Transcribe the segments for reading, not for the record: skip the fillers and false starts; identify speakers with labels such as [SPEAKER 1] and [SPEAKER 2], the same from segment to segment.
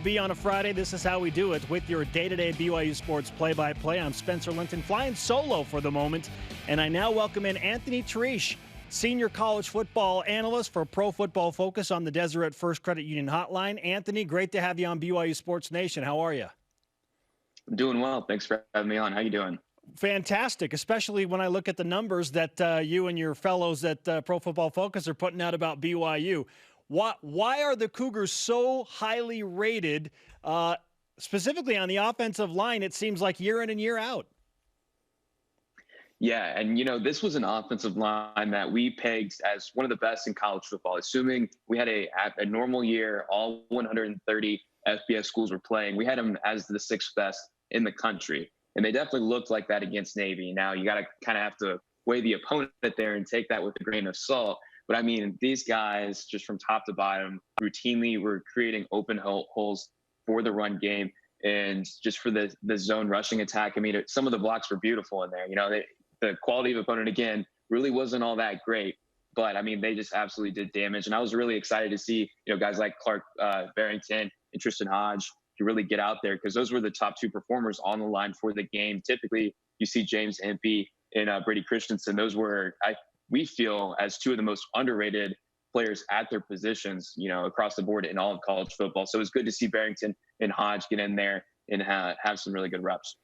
[SPEAKER 1] be on a Friday. This is how we do it with your day-to-day BYU sports play-by-play. I'm Spencer Linton, flying solo for the moment, and I now welcome in Anthony Treash, senior college football analyst for Pro Football Focus on the Deseret First Credit Union Hotline. Anthony, great to have you on BYU Sports Nation. How are you?
[SPEAKER 2] I'm doing well. Thanks for having me on. How you doing?
[SPEAKER 1] Fantastic, especially when I look at the numbers that you and your fellows at Pro Football Focus are putting out about BYU. Why are the Cougars so highly rated, specifically on the offensive line, it seems like year in and year out?
[SPEAKER 2] Yeah, and this was an offensive line that we pegged as one of the best in college football. Assuming we had a normal year, all 130 FBS schools were playing, we had them as the sixth best in the country. And they definitely looked like that against Navy. Now, you got to kind of have to weigh the opponent there and take that with a grain of salt. But, I mean, these guys, just from top to bottom, routinely were creating open holes for the run game. And just for the zone rushing attack, I mean, some of the blocks were beautiful in there. The quality of opponent, again, really wasn't all that great. But, I mean, they just absolutely did damage. And I was really excited to see, guys like Clark Barrington and Tristan Hodge to really get out there, because those were the top two performers on the line for the game. Typically, you see James Impey and Brady Christensen. Those were, we feel, as two of the most underrated players at their positions, across the board in all of college football. So it was good to see Barrington and Hodge get in there and have some really good reps.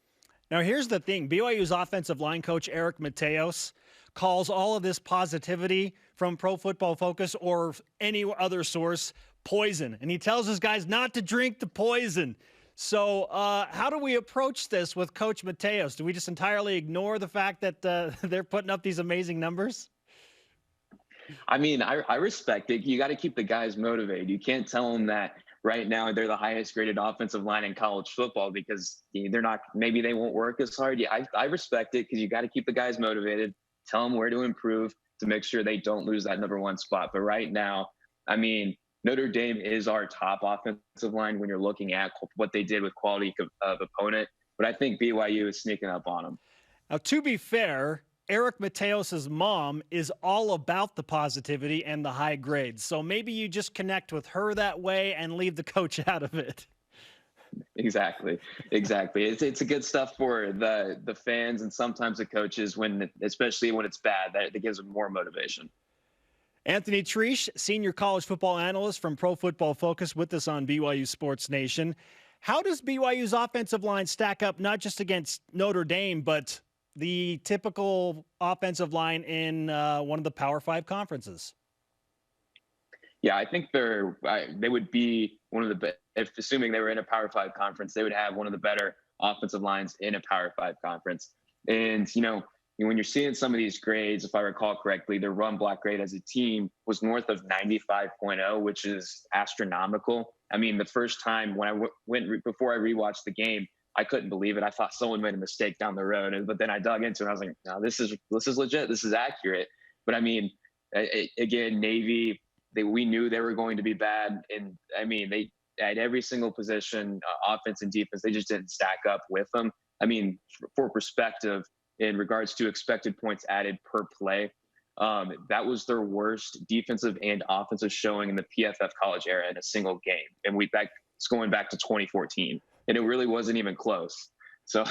[SPEAKER 1] Now, here's the thing. BYU's offensive line coach, Eric Mateos, calls all of this positivity from Pro Football Focus or any other source poison. And he tells his guys not to drink the poison. So how do we approach this with Coach Mateos? Do we just entirely ignore the fact that they're putting up these amazing numbers?
[SPEAKER 2] I mean, I respect it. You got to keep the guys motivated. You can't tell them that right now they're the highest graded offensive line in college football because they're not, maybe they won't work as hard. Yeah, I respect it, because you got to keep the guys motivated, tell them where to improve to make sure they don't lose that number one spot. But right now, I mean, Notre Dame is our top offensive line when you're looking at what they did with quality of opponent. But I think BYU is sneaking up on them.
[SPEAKER 1] Now, to be fair, Eric Mateos' mom is all about the positivity and the high grades. So maybe you just connect with her that way and leave the coach out of it.
[SPEAKER 2] Exactly. It's a good stuff for the fans and sometimes the coaches, especially when it's bad, that gives them more motivation.
[SPEAKER 1] Anthony Treash, senior college football analyst from Pro Football Focus, with us on BYU Sports Nation. How does BYU's offensive line stack up, not just against Notre Dame, but the typical offensive line in one of the Power 5 conferences?
[SPEAKER 2] Yeah, I think they would be one of the best. If assuming they were in a Power 5 conference, they would have one of the better offensive lines in a Power 5 conference. And, when you're seeing some of these grades, if I recall correctly, their run block grade as a team was north of 95.0, which is astronomical. I mean, the first time when before I rewatched the game, I couldn't believe it. I thought someone made a mistake down the road, but then I dug into it. And I was like, no, this is legit. This is accurate. But I mean, again, Navy, we knew they were going to be bad. And I mean, they at every single position, offense and defense, they just didn't stack up with them. I mean, for perspective, in regards to expected points added per play, that was their worst defensive and offensive showing in the PFF college era in a single game. And it's going back to 2014. And it really wasn't even close. So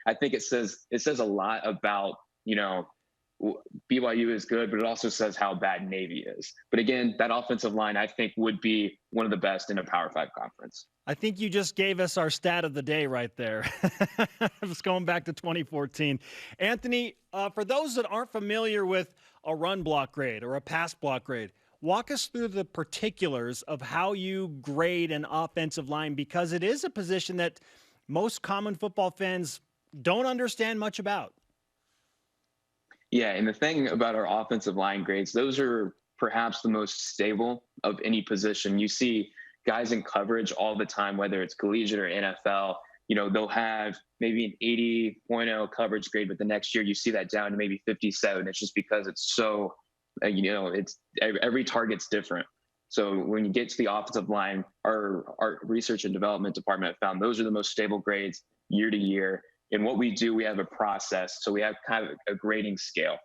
[SPEAKER 2] I think it says a lot about, BYU is good, but it also says how bad Navy is. But again, that offensive line, I think, would be one of the best in a Power 5 conference.
[SPEAKER 1] I think you just gave us our stat of the day right there. It's going back to 2014. Anthony, for those that aren't familiar with a run block grade or a pass block grade, walk us through the particulars of how you grade an offensive line, because it is a position that most common football fans don't understand much about.
[SPEAKER 2] Yeah, and the thing about our offensive line grades, those are perhaps the most stable of any position. You see guys in coverage all the time, whether it's collegiate or NFL, they'll have maybe an 80.0 coverage grade, but the next year you see that down to maybe 57. It's just because it's so, it's every target's different. So when you get to the offensive line, our research and development department found those are the most stable grades year to year. And what we do, we have a process. So we have kind of a grading scale,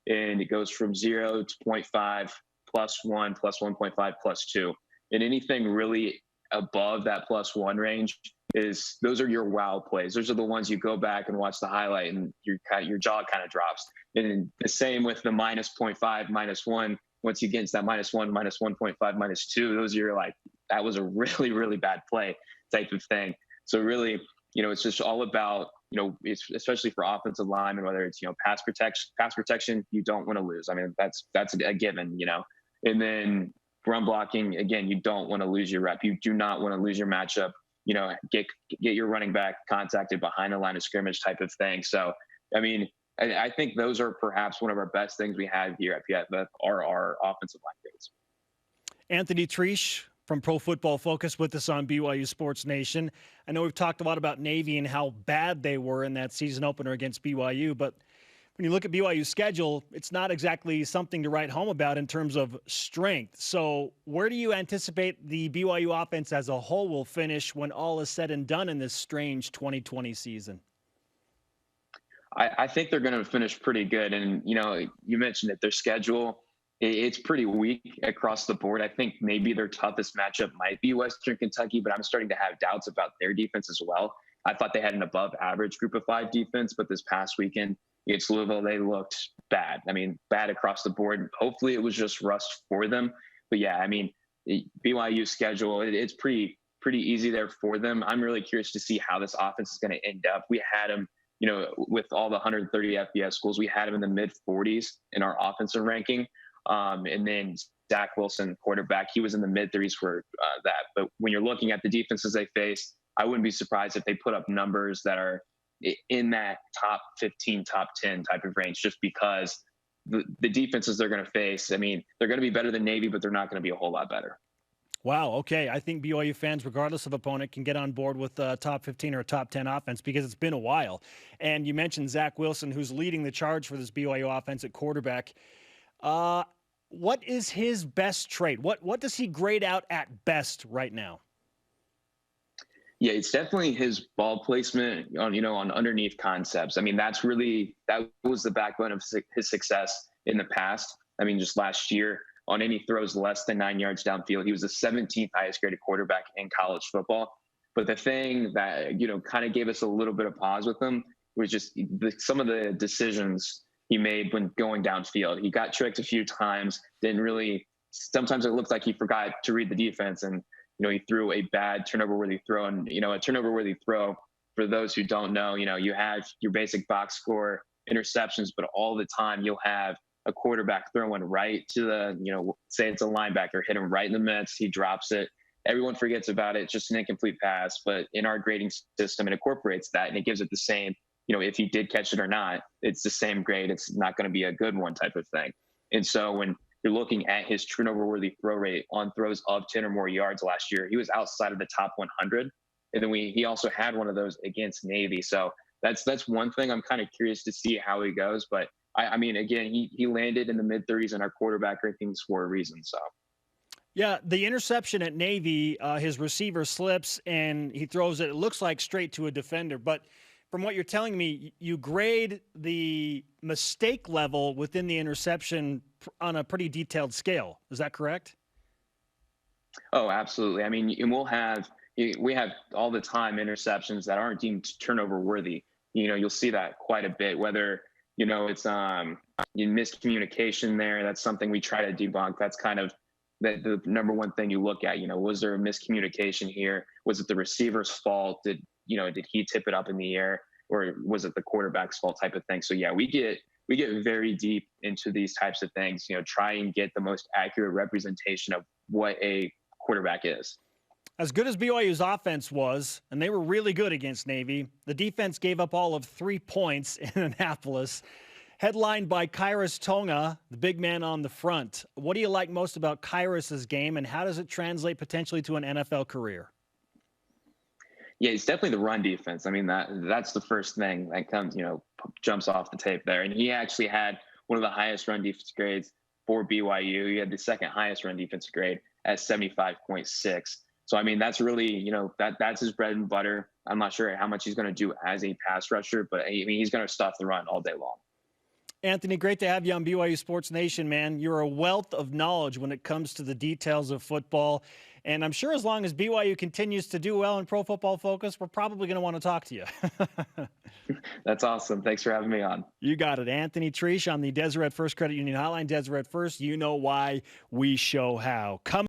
[SPEAKER 2] and it goes from 0 to 0.5, +1, +1.5, +2. And anything really above that +1 range, those are your wow plays. Those are the ones you go back and watch the highlight and your jaw kind of drops. And the same with the -0.5, -1. Once you get into that -1, -1.5, -2, those are like, that was a really, really bad play type of thing. So really, it's just all about, it's especially for offensive linemen, whether it's, pass protection, you don't want to lose. I mean, that's a given, and then run blocking, again, you don't want to lose your rep. You do not want to lose your matchup, get your running back contacted behind the line of scrimmage type of thing. So, I mean, I think those are perhaps one of our best things we have here at PFF are our offensive line grades.
[SPEAKER 1] Anthony Treash from Pro Football Focus with us on BYU Sports Nation. I know we've talked a lot about Navy and how bad they were in that season opener against BYU, but when you look at BYU's schedule, it's not exactly something to write home about in terms of strength. So where do you anticipate the BYU offense as a whole will finish when all is said and done in this strange 2020 season?
[SPEAKER 2] I think they're going to finish pretty good. And, you mentioned that their schedule, it's pretty weak across the board. I think maybe their toughest matchup might be Western Kentucky, but I'm starting to have doubts about their defense as well. I thought they had an above average group of 5 defense, but this past weekend against Louisville, they looked bad. I mean, bad across the board. Hopefully it was just rust for them. But yeah, I mean, BYU schedule, it's pretty easy there for them. I'm really curious to see how this offense is going to end up. We had them, with all the 130 FBS schools, we had them in the mid 40s in our offensive ranking. And then Zach Wilson, quarterback, he was in the mid 30s for that. But when you're looking at the defenses they face, I wouldn't be surprised if they put up numbers that are in that top 15, top 10 type of range, just because the defenses they're going to face, I mean, they're going to be better than Navy, but they're not going to be a whole lot better.
[SPEAKER 1] Wow. Okay. I think BYU fans, regardless of opponent, can get on board with a top 15 or a top 10 offense because it's been a while. And you mentioned Zach Wilson, who's leading the charge for this BYU offense at quarterback. What is his best trait? What does he grade out at best right now?
[SPEAKER 2] Yeah, it's definitely his ball placement on underneath concepts. I mean, that was the backbone of his success in the past. I mean, just last year on any throws less than 9 yards downfield, he was the 17th highest graded quarterback in college football. But the thing that, kind of gave us a little bit of pause with him was just some of the decisions he made when going downfield. He got tricked a few times, sometimes it looked like he forgot to read the defense, and he threw a bad turnover-worthy throw. And, a turnover-worthy throw, for those who don't know, you have your basic box score interceptions, but all the time you'll have a quarterback throwing right to the, say it's a linebacker, hit him right in the midst, he drops it. Everyone forgets about it. It's just an incomplete pass. But in our grading system, it incorporates that, and it gives it the same, if he did catch it or not, it's the same grade. It's not going to be a good one type of thing. And so when you're looking at his turnover-worthy throw rate on throws of 10 or more yards last year, he was outside of the top 100. And then he also had one of those against Navy. So that's one thing I'm kind of curious to see how he goes. But I mean, again, he landed in the mid 30s in our quarterback rankings for a reason. So.
[SPEAKER 1] Yeah, the interception at Navy, his receiver slips and he throws it. It looks like straight to a defender, but from what you're telling me, you grade the mistake level within the interception on a pretty detailed scale. Is that correct?
[SPEAKER 2] Oh, absolutely. I mean, and we have all the time interceptions that aren't deemed turnover worthy. You'll see that quite a bit, whether, it's miscommunication there. That's something we try to debunk. That's kind of the number one thing you look at. Was there a miscommunication here? Was it the receiver's fault? Did he tip it up in the air, or was it the quarterback's fault type of thing? So yeah, we get very deep into these types of things, try and get the most accurate representation of what a quarterback is.
[SPEAKER 1] As good as BYU's offense was, and they were really good against Navy, the defense gave up all of 3 points in Annapolis, headlined by Kairos Tonga, the big man on the front. What do you like most about Kairos' game, and how does it translate potentially to an NFL career?
[SPEAKER 2] Yeah, it's definitely the run defense. I mean, that's the first thing that comes, jumps off the tape there. And he actually had one of the highest run defense grades for BYU. He had the second highest run defense grade at 75.6. So, I mean, that's really, that's his bread and butter. I'm not sure how much he's going to do as a pass rusher, but I mean, he's going to stuff the run all day long.
[SPEAKER 1] Anthony, great to have you on BYU Sports Nation, man. You're a wealth of knowledge when it comes to the details of football. And I'm sure as long as BYU continues to do well in Pro Football Focus, we're probably going to want to talk to you.
[SPEAKER 2] That's awesome. Thanks for having me on.
[SPEAKER 1] You got it. Anthony Treash on the Deseret First Credit Union Hotline. Deseret First, you know why, we show how. Come